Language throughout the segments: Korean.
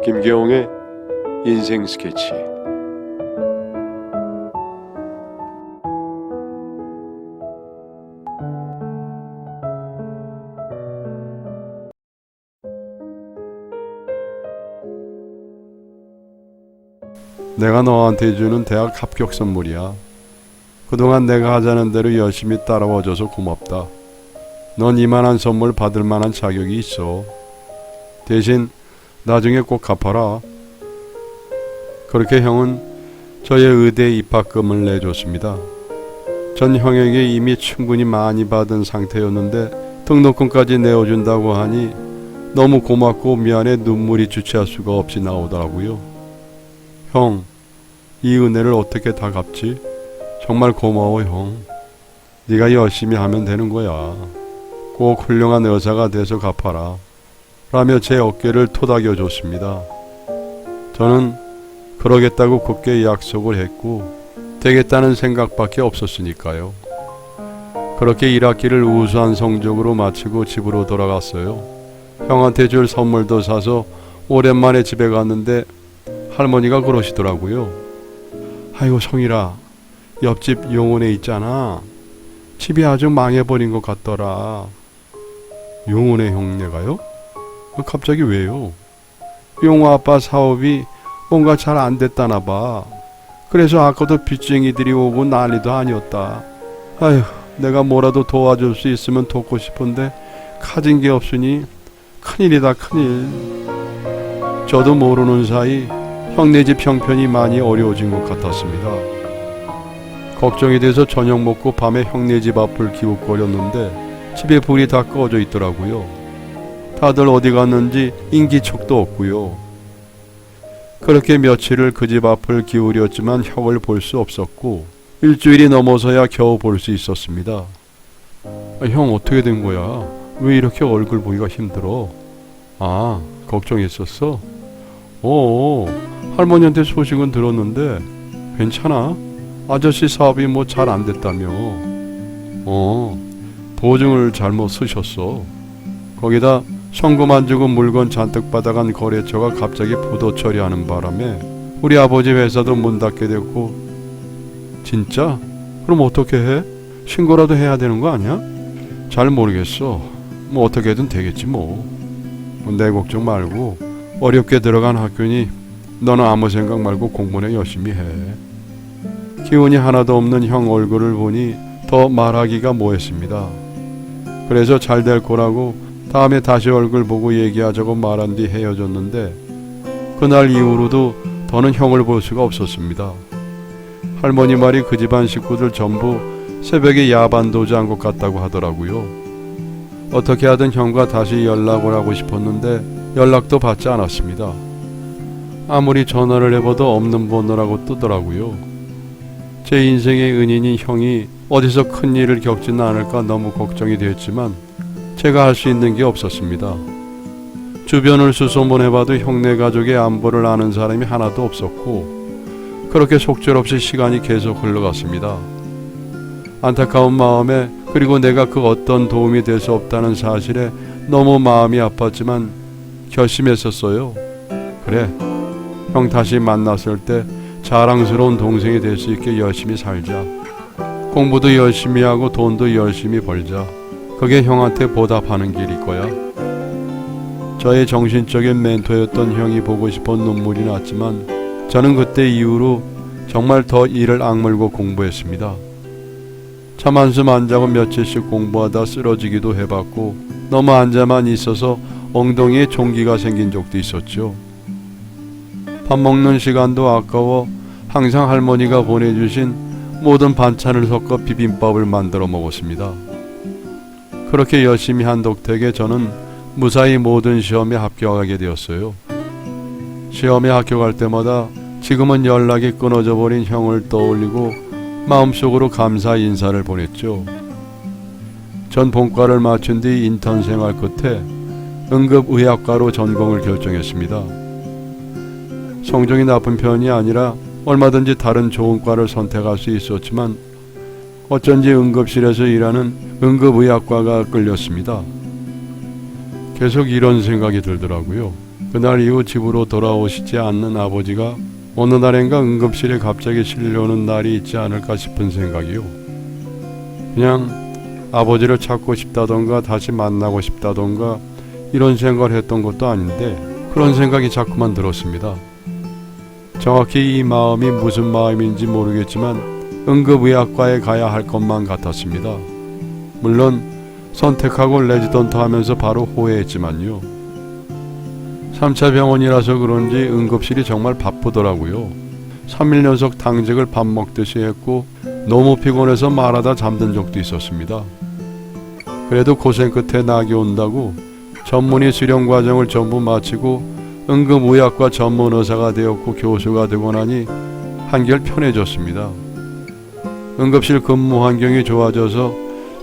김계홍의 인생 스케치. 내가 너한테 주는 대학 합격 선물이야. 그동안 내가 하자는 대로 열심히 따라와줘서 고맙다. 넌 이만한 선물 받을 만한 자격이 있어. 대신 나중에 꼭 갚아라. 그렇게 형은 저의 의대 입학금을 내줬습니다. 전 형에게 이미 충분히 많이 받은 상태였는데 등록금까지 내어준다고 하니 너무 고맙고 미안해 눈물이 주체할 수가 없이 나오더라고요. 형, 이 은혜를 어떻게 다 갚지? 정말 고마워 형. 네가 열심히 하면 되는 거야. 꼭 훌륭한 의사가 돼서 갚아라. 라며 제 어깨를 토닥여 줬습니다. 저는 그러겠다고 굳게 약속을 했고 되겠다는 생각밖에 없었으니까요. 그렇게 1학기를 우수한 성적으로 마치고 집으로 돌아갔어요. 형한테 줄 선물도 사서 오랜만에 집에 갔는데 할머니가 그러시더라고요. 아이고 성일아, 옆집 용원에 있잖아. 집이 아주 망해버린 것 같더라. 용원의 형네가요? 갑자기 왜요? 용호 아빠 사업이 뭔가 잘 안 됐다나 봐. 그래서 아까도 빚쟁이들이 오고 난리도 아니었다. 아휴, 내가 뭐라도 도와줄 수 있으면 돕고 싶은데 가진 게 없으니 큰일이다 큰일. 저도 모르는 사이 형네 집 형편이 많이 어려워진 것 같았습니다. 걱정이 돼서 저녁 먹고 밤에 형네 집 앞을 기웃거렸는데 집에 불이 다 꺼져 있더라고요. 다들 어디 갔는지 인기척도 없고요. 그렇게 며칠을 그 집 앞을 기울였지만 형을 볼 수 없었고 일주일이 넘어서야 겨우 볼 수 있었습니다. 형 어떻게 된 거야? 왜 이렇게 얼굴 보기가 힘들어? 아, 걱정했었어? 할머니한테 소식은 들었는데 괜찮아? 아저씨 사업이 뭐 잘 안 됐다며. 보증을 잘못 쓰셨어. 거기다 송금 안 주고 물건 잔뜩 받아간 거래처가 갑자기 부도 처리하는 바람에 우리 아버지 회사도 문 닫게 됐고. 진짜? 그럼 어떻게 해? 신고라도 해야 되는 거 아니야? 잘 모르겠어. 뭐 어떻게든 되겠지 뭐. 내 걱정 말고 어렵게 들어간 학교니 너는 아무 생각 말고 공부나 열심히 해. 기운이 하나도 없는 형 얼굴을 보니 더 말하기가 뭐했습니다. 그래서 잘 될 거라고 다음에 다시 얼굴 보고 얘기하자고 말한 뒤 헤어졌는데 그날 이후로도 더는 형을 볼 수가 없었습니다. 할머니 말이 그 집안 식구들 전부 새벽에 야반도주 한 것 같다고 하더라고요. 어떻게 하든 형과 다시 연락을 하고 싶었는데 연락도 받지 않았습니다. 아무리 전화를 해봐도 없는 번호라고 뜨더라고요. 제 인생의 은인인 형이 어디서 큰일을 겪지는 않을까 너무 걱정이 되었지만 제가 할 수 있는 게 없었습니다. 주변을 수소문해봐도 형네 가족의 안부를 아는 사람이 하나도 없었고 그렇게 속절없이 시간이 계속 흘러갔습니다. 안타까운 마음에 그리고 내가 그 어떤 도움이 될 수 없다는 사실에 너무 마음이 아팠지만 결심했었어요. 그래, 형 다시 만났을 때 자랑스러운 동생이 될 수 있게 열심히 살자. 공부도 열심히 하고 돈도 열심히 벌자. 그게 형한테 보답하는 길일 거야. 저의 정신적인 멘토였던 형이 보고 싶어 눈물이 났지만 저는 그때 이후로 정말 더 이를 악물고 공부했습니다. 잠 한숨 안 자고 며칠씩 공부하다 쓰러지기도 해봤고 너무 앉아만 있어서 엉덩이에 종기가 생긴 적도 있었죠. 밥 먹는 시간도 아까워 항상 할머니가 보내주신 모든 반찬을 섞어 비빔밥을 만들어 먹었습니다. 그렇게 열심히 한 덕택에 저는 무사히 모든 시험에 합격하게 되었어요. 시험에 합격할 때마다 지금은 연락이 끊어져 버린 형을 떠올리고 마음속으로 감사 인사를 보냈죠. 전 본과를 마친 뒤 인턴 생활 끝에 응급의학과로 전공을 결정했습니다. 성적이 나쁜 편이 아니라 얼마든지 다른 좋은 과를 선택할 수 있었지만 어쩐지 응급실에서 일하는 응급의학과가 끌렸습니다. 계속 이런 생각이 들더라고요. 그날 이후 집으로 돌아오시지 않는 아버지가 어느 날엔가 응급실에 갑자기 실려오는 날이 있지 않을까 싶은 생각이요. 그냥 아버지를 찾고 싶다던가 다시 만나고 싶다던가 이런 생각을 했던 것도 아닌데 그런 생각이 자꾸만 들었습니다. 정확히 이 마음이 무슨 마음인지 모르겠지만 응급의학과에 가야 할 것만 같았습니다. 물론 선택하고 레지던트 하면서 바로 후회했지만요. 3차 병원이라서 그런지 응급실이 정말 바쁘더라고요. 3일 연속 당직을 밥 먹듯이 했고 너무 피곤해서 말하다 잠든 적도 있었습니다. 그래도 고생 끝에 낙이 온다고 전문의 수련 과정을 전부 마치고 응급의학과 전문 의사가 되었고 교수가 되고 나니 한결 편해졌습니다. 응급실 근무 환경이 좋아져서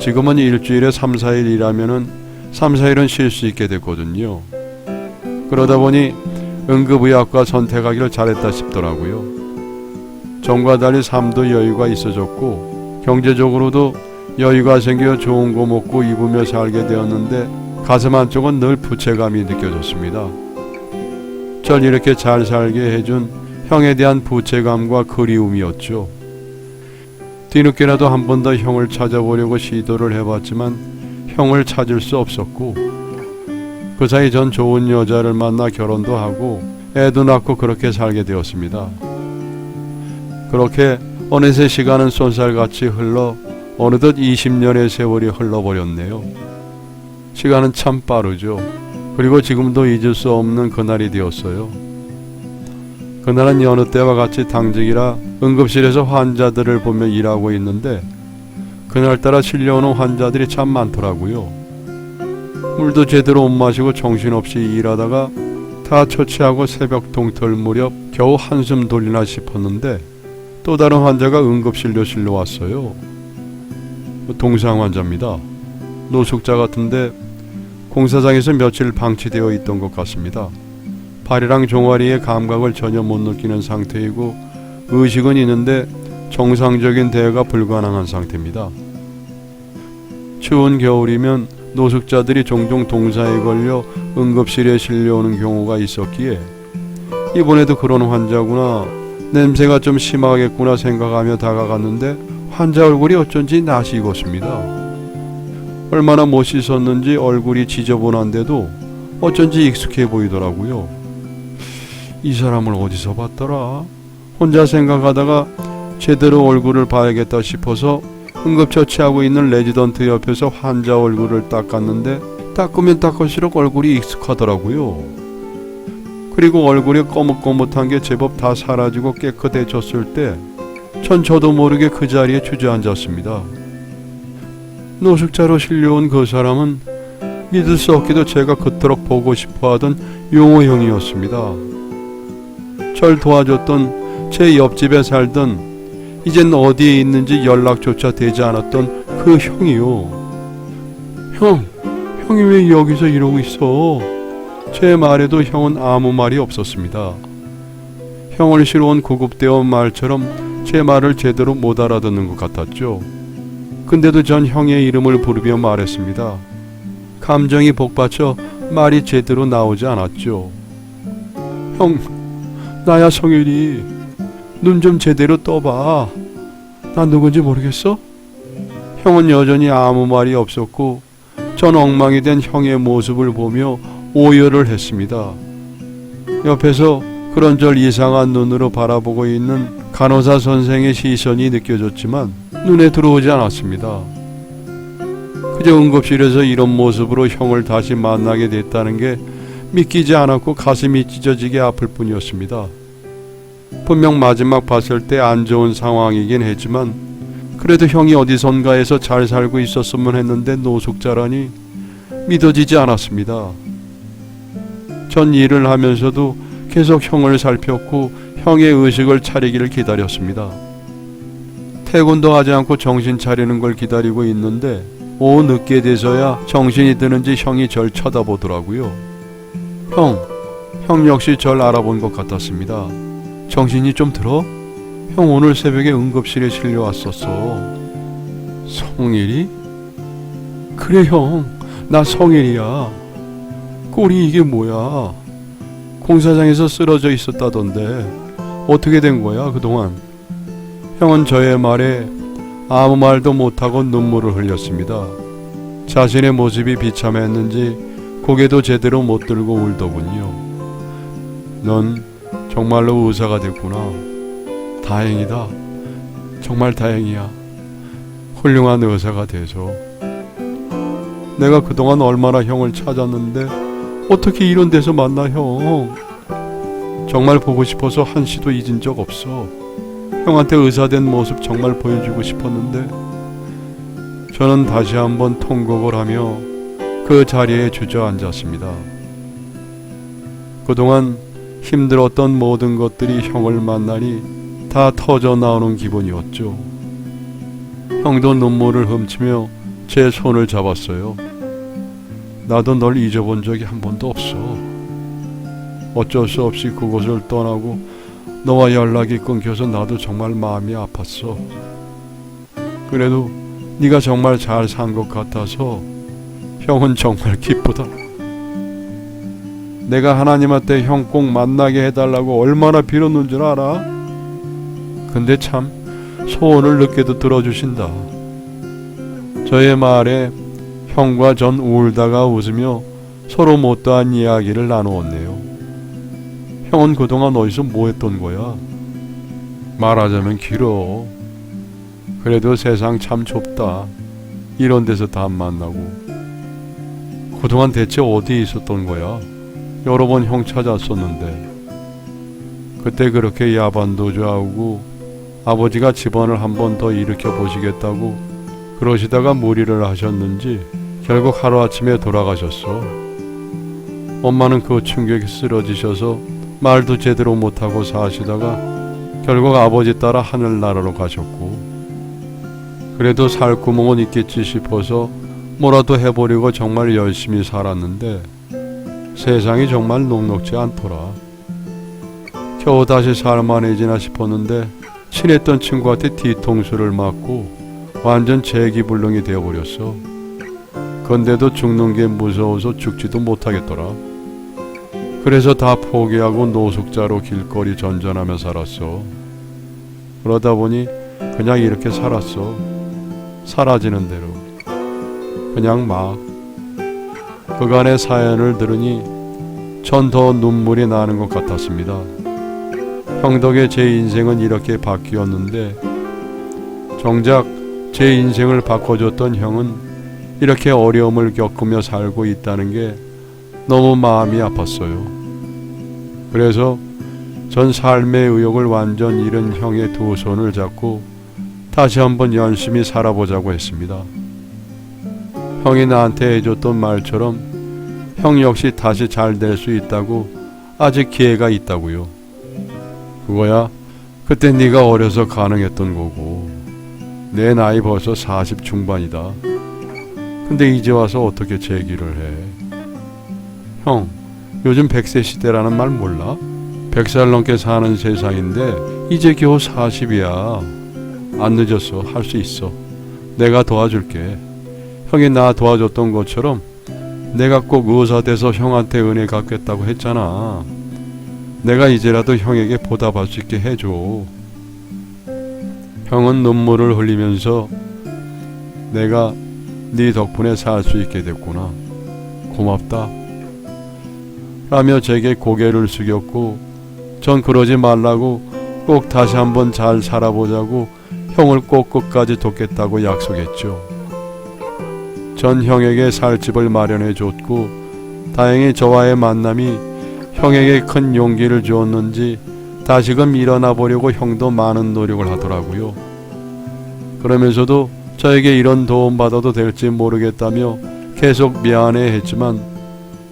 지금은 일주일에 3, 4일 일하면은 3, 4일은 쉴 수 있게 됐거든요. 그러다 보니 응급의학과 선택하기를 잘했다 싶더라고요. 전과 달리 삶도 여유가 있어졌고 경제적으로도 여유가 생겨 좋은 거 먹고 입으며 살게 되었는데 가슴 한쪽은 늘 부채감이 느껴졌습니다. 절 이렇게 잘 살게 해준 형에 대한 부채감과 그리움이었죠. 뒤늦게라도 한 번 더 형을 찾아보려고 시도를 해봤지만 형을 찾을 수 없었고 그 사이 전 좋은 여자를 만나 결혼도 하고 애도 낳고 그렇게 살게 되었습니다. 그렇게 어느새 시간은 쏜살같이 흘러 어느덧 20년의 세월이 흘러버렸네요. 시간은 참 빠르죠. 그리고 지금도 잊을 수 없는 그날이 되었어요. 그날은 여느 때와 같이 당직이라 응급실에서 환자들을 보며 일하고 있는데 그날따라 실려오는 환자들이 참 많더라고요. 물도 제대로 못 마시고 정신없이 일하다가 다 처치하고 새벽 동틀 무렵 겨우 한숨 돌리나 싶었는데 또 다른 환자가 응급실로 실려왔어요. 동상 환자입니다. 노숙자 같은데 공사장에서 며칠 방치되어 있던 것 같습니다. 발이랑 종아리의 감각을 전혀 못 느끼는 상태이고 의식은 있는데 정상적인 대화가 불가능한 상태입니다. 추운 겨울이면 노숙자들이 종종 동사에 걸려 응급실에 실려오는 경우가 있었기에 이번에도 그런 환자구나, 냄새가 좀 심하겠구나 생각하며 다가갔는데 환자 얼굴이 어쩐지 낯이 익었습니다. 얼마나 못 씻었는지 얼굴이 지저분한데도 어쩐지 익숙해 보이더라고요. 이 사람을 어디서 봤더라? 혼자 생각하다가 제대로 얼굴을 봐야겠다 싶어서 응급처치하고 있는 레지던트 옆에서 환자 얼굴을 닦았는데 닦으면 닦을수록 얼굴이 익숙하더라고요. 그리고 얼굴에 거뭇거뭇한 게 제법 다 사라지고 깨끗해졌을 때 전 저도 모르게 그 자리에 주저앉았습니다. 노숙자로 실려온 그 사람은 믿을 수 없게도 제가 그토록 보고 싶어하던 용호 형이었습니다. 절 도와줬던 제 옆집에 살던 이젠 어디에 있는지 연락조차 되지 않았던 그 형이요. 형이 왜 여기서 이러고 있어? 제 말에도 형은 아무 말이 없었습니다. 형을 실어온 구급대원 말처럼 제 말을 제대로 못 알아듣는 것 같았죠. 근데도 전 형의 이름을 부르며 말했습니다. 감정이 복받쳐 말이 제대로 나오지 않았죠. 형, 나야 성일이. 눈 좀 제대로 떠봐. 난 누군지 모르겠어? 형은 여전히 아무 말이 없었고 전 엉망이 된 형의 모습을 보며 오열을 했습니다. 옆에서 그런절 이상한 눈으로 바라보고 있는 간호사 선생의 시선이 느껴졌지만 눈에 들어오지 않았습니다. 그저 응급실에서 이런 모습으로 형을 다시 만나게 됐다는 게 믿기지 않았고 가슴이 찢어지게 아플 뿐이었습니다. 분명 마지막 봤을 때 안 좋은 상황이긴 했지만 그래도 형이 어디선가에서 잘 살고 있었으면 했는데 노숙자라니 믿어지지 않았습니다. 전 일을 하면서도 계속 형을 살폈고 형의 의식을 차리기를 기다렸습니다. 퇴근도 하지 않고 정신 차리는 걸 기다리고 있는데 오후 늦게 돼서야 정신이 드는지 형이 절 쳐다보더라고요. 형 역시 절 알아본 것 같았습니다. 정신이 좀 들어? 형 오늘 새벽에 응급실에 실려왔었어. 성일이? 그래 형, 나 성일이야. 꼴이 이게 뭐야? 공사장에서 쓰러져 있었다던데 어떻게 된 거야 그동안? 형은 저의 말에 아무 말도 못하고 눈물을 흘렸습니다. 자신의 모습이 비참했는지 고개도 제대로 못 들고 울더군요. 넌 정말로 의사가 됐구나. 다행이다. 정말 다행이야. 훌륭한 의사가 돼서. 내가 그동안 얼마나 형을 찾았는데 어떻게 이런 데서 만나 형. 정말 보고 싶어서 한시도 잊은 적 없어. 형한테 의사된 모습 정말 보여주고 싶었는데. 저는 다시 한번 통곡을 하며 그 자리에 주저앉았습니다. 그동안 힘들었던 모든 것들이 형을 만나니 다 터져 나오는 기분이었죠. 형도 눈물을 훔치며 제 손을 잡았어요. 나도 널 잊어본 적이 한 번도 없어. 어쩔 수 없이 그곳을 떠나고 너와 연락이 끊겨서 나도 정말 마음이 아팠어. 그래도 네가 정말 잘 산 것 같아서 형은 정말 기쁘다. 내가 하나님한테 형 꼭 만나게 해달라고 얼마나 빌었는 줄 알아? 근데 참 소원을 늦게도 들어주신다. 저의 말에 형과 전 울다가 웃으며 서로 못다한 이야기를 나누었네요. 형은 그동안 어디서 뭐 했던 거야? 말하자면 길어. 그래도 세상 참 좁다. 이런 데서 다 만나고. 그동안 대체 어디 있었던 거야? 여러 번 형 찾았었는데. 그때 그렇게 야반도 좋아하고 아버지가 집안을 한 번 더 일으켜 보시겠다고 그러시다가 무리를 하셨는지 결국 하루아침에 돌아가셨어. 엄마는 그 충격에 쓰러지셔서 말도 제대로 못하고 사시다가 결국 아버지 따라 하늘나라로 가셨고. 그래도 살 구멍은 있겠지 싶어서 뭐라도 해보려고 정말 열심히 살았는데 세상이 정말 녹록지 않더라. 겨우 다시 살만해지나 싶었는데 친했던 친구한테 뒤통수를 맞고 완전 재기불능이 되어버렸어. 근데도 죽는 게 무서워서 죽지도 못하겠더라. 그래서 다 포기하고 노숙자로 길거리 전전하며 살았어. 그러다 보니 그냥 이렇게 살았어. 사라지는 대로 그냥 막. 그간의 사연을 들으니 전 더 눈물이 나는 것 같았습니다. 형 덕에 제 인생은 이렇게 바뀌었는데 정작 제 인생을 바꿔줬던 형은 이렇게 어려움을 겪으며 살고 있다는 게 너무 마음이 아팠어요. 그래서 전 삶의 의욕을 완전 잃은 형의 두 손을 잡고 다시 한번 열심히 살아보자고 했습니다. 형이 나한테 해줬던 말처럼 형 역시 다시 잘 될 수 있다고 아직 기회가 있다고요. 그거야 그때 네가 어려서 가능했던 거고 내 나이 벌써 40 중반이다. 근데 이제 와서 어떻게 제기를 해? 형, 요즘 100세 시대라는 말 몰라? 100살 넘게 사는 세상인데 이제 겨우 40이야. 안 늦었어. 할 수 있어. 내가 도와줄게. 형이 나 도와줬던 것처럼 내가 꼭 의사 돼서 형한테 은혜 갚겠다고 했잖아. 내가 이제라도 형에게 보답할 수 있게 해줘. 형은 눈물을 흘리면서 내가 네 덕분에 살 수 있게 됐구나. 고맙다. 라며 제게 고개를 숙였고 전 그러지 말라고 꼭 다시 한번 잘 살아보자고 형을 꼭 끝까지 돕겠다고 약속했죠. 전 형에게 살 집을 마련해 줬고 다행히 저와의 만남이 형에게 큰 용기를 주었는지 다시금 일어나 보려고 형도 많은 노력을 하더라고요. 그러면서도 저에게 이런 도움 받아도 될지 모르겠다며 계속 미안해 했지만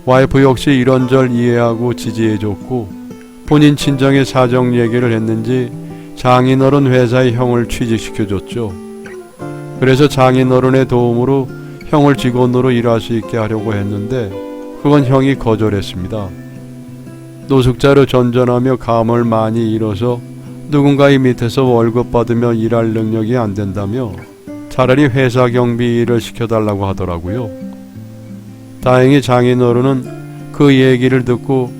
와이프 역시 이런저런 이해하고 지지해 줬고 본인 친정의 사정 얘기를 했는지 장인어른 회사에 형을 취직시켜줬죠. 그래서 장인어른의 도움으로 형을 직원으로 일할 수 있게 하려고 했는데 그건 형이 거절했습니다. 노숙자로 전전하며 감을 많이 잃어서 누군가의 밑에서 월급 받으며 일할 능력이 안 된다며 차라리 회사 경비 일을 시켜달라고 하더라고요. 다행히 장인어른은 그 얘기를 듣고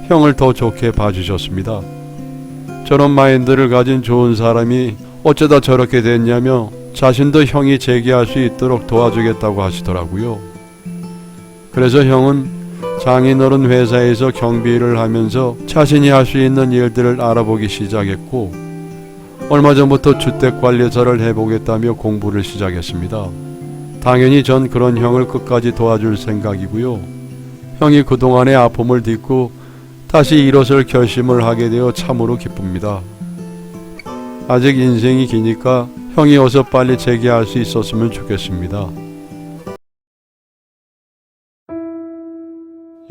형을 더 좋게 봐주셨습니다. 저런 마인드를 가진 좋은 사람이 어쩌다 저렇게 됐냐며 자신도 형이 재기할 수 있도록 도와주겠다고 하시더라고요. 그래서 형은 장인어른 회사에서 경비를 하면서 자신이 할 수 있는 일들을 알아보기 시작했고, 얼마 전부터 주택관리사를 해보겠다며 공부를 시작했습니다. 당연히 전 그런 형을 끝까지 도와줄 생각이고요. 형이 그동안의 아픔을 딛고 다시 일어설 결심을 하게 되어 참으로 기쁩니다. 아직 인생이 기니까 형이 어서 빨리 재기할 수 있었으면 좋겠습니다.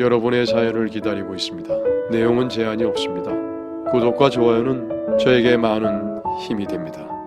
여러분의 사연을 기다리고 있습니다. 내용은 제한이 없습니다. 구독과 좋아요는 저에게 많은 힘이 됩니다.